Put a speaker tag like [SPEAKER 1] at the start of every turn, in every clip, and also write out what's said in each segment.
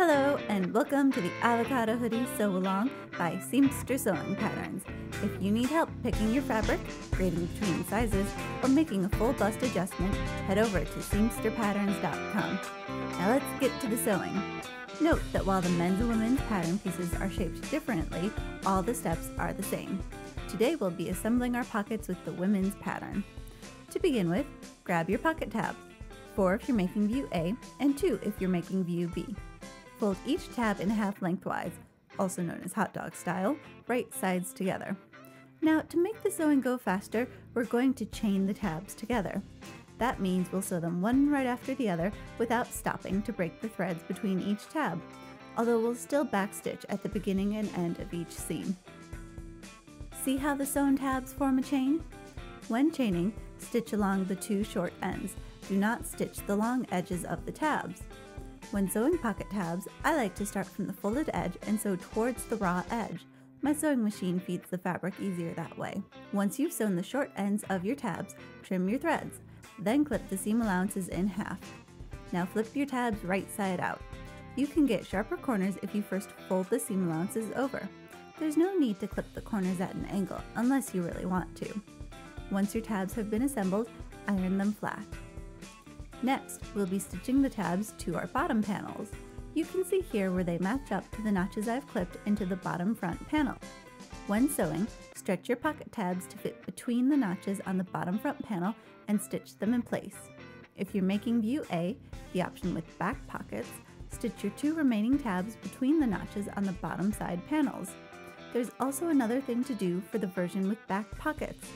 [SPEAKER 1] Hello and welcome to the Avocado Hoodie Sewalong by Seamster Sewing Patterns. If you need help picking your fabric, grading between sizes, or making a full bust adjustment, head over to seamsterpatterns.com. Now let's get to the sewing. Note that while the men's and women's pattern pieces are shaped differently, all the steps are the same. Today we'll be assembling our pockets with the women's pattern. To begin with, grab your pocket tabs, 4 if you're making view A and 2 if you're making view B. Fold each tab in half lengthwise, also known as hot dog style, right sides together. Now, to make the sewing go faster, we're going to chain the tabs together. That means we'll sew them one right after the other without stopping to break the threads between each tab, although we'll still backstitch at the beginning and end of each seam. See how the sewn tabs form a chain? When chaining, stitch along the 2 short ends. Do not stitch the long edges of the tabs. When sewing pocket tabs, I like to start from the folded edge and sew towards the raw edge. My sewing machine feeds the fabric easier that way. Once you've sewn the short ends of your tabs, trim your threads. Then clip the seam allowances in half. Now flip your tabs right side out. You can get sharper corners if you first fold the seam allowances over. There's no need to clip the corners at an angle unless you really want to. Once your tabs have been assembled, iron them flat. Next, we'll be stitching the tabs to our bottom panels. You can see here where they match up to the notches I've clipped into the bottom front panel. When sewing, stretch your pocket tabs to fit between the notches on the bottom front panel and stitch them in place. If you're making view A, the option with back pockets, stitch your 2 remaining tabs between the notches on the bottom side panels. There's also another thing to do for the version with back pockets.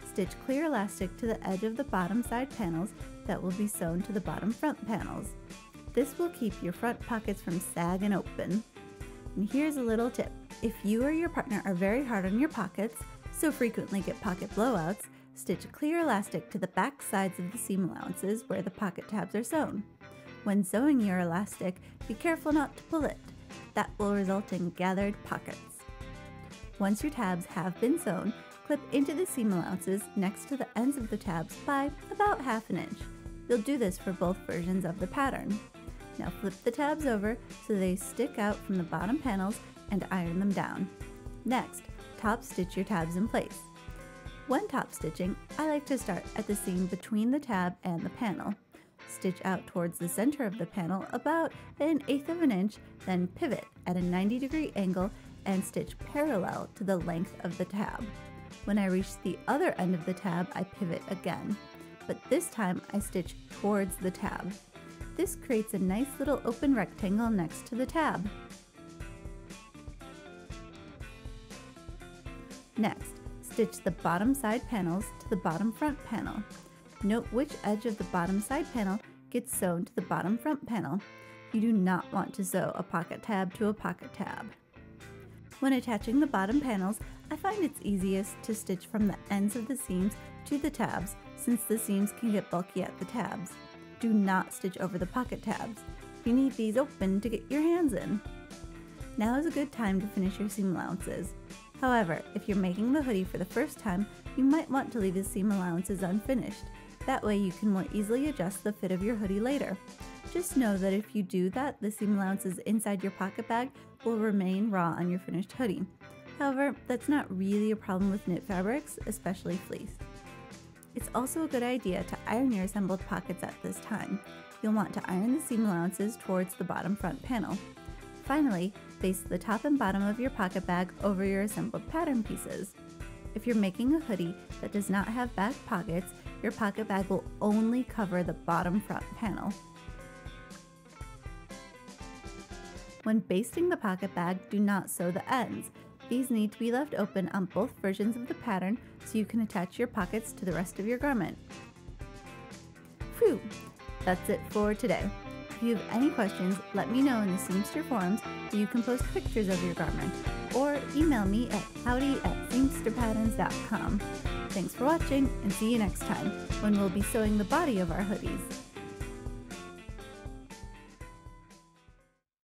[SPEAKER 1] Stitch clear elastic to the edge of the bottom side panels that will be sewn to the bottom front panels. This will keep your front pockets from sagging open. And here's a little tip. If you or your partner are very hard on your pockets, so frequently get pocket blowouts, stitch clear elastic to the back sides of the seam allowances where the pocket tabs are sewn. When sewing your elastic, be careful not to pull it. That will result in gathered pockets. Once your tabs have been sewn, clip into the seam allowances next to the ends of the tabs by about ½ inch. You'll do this for both versions of the pattern. Now flip the tabs over so they stick out from the bottom panels and iron them down. Next, top stitch your tabs in place. When top stitching, I like to start at the seam between the tab and the panel. Stitch out towards the center of the panel about 1/8 inch, then pivot at a 90-degree angle and stitch parallel to the length of the tab. When I reach the other end of the tab, I pivot again, but this time I stitch towards the tab. This creates a nice little open rectangle next to the tab. Next, stitch the bottom side panels to the bottom front panel. Note which edge of the bottom side panel gets sewn to the bottom front panel. You do not want to sew a pocket tab to a pocket tab. When attaching the bottom panels, I find it's easiest to stitch from the ends of the seams to the tabs, since the seams can get bulky at the tabs. Do not stitch over the pocket tabs. You need these open to get your hands in. Now is a good time to finish your seam allowances. However, if you're making the hoodie for the first time, you might want to leave the seam allowances unfinished. That way you can more easily adjust the fit of your hoodie later. Just know that if you do that, the seam allowances inside your pocket bag will remain raw on your finished hoodie. However, that's not really a problem with knit fabrics, especially fleece. It's also a good idea to iron your assembled pockets at this time. You'll want to iron the seam allowances towards the bottom front panel. Finally, baste the top and bottom of your pocket bag over your assembled pattern pieces. If you're making a hoodie that does not have back pockets, your pocket bag will only cover the bottom front panel. When basting the pocket bag, do not sew the ends. These need to be left open on both versions of the pattern so you can attach your pockets to the rest of your garment. Phew! That's it for today. If you have any questions, let me know in the Seamster forums where you can post pictures of your garment, or email me at howdy@seamsterpatterns.com. Thanks for watching, and see you next time when we'll be sewing the body of our hoodies.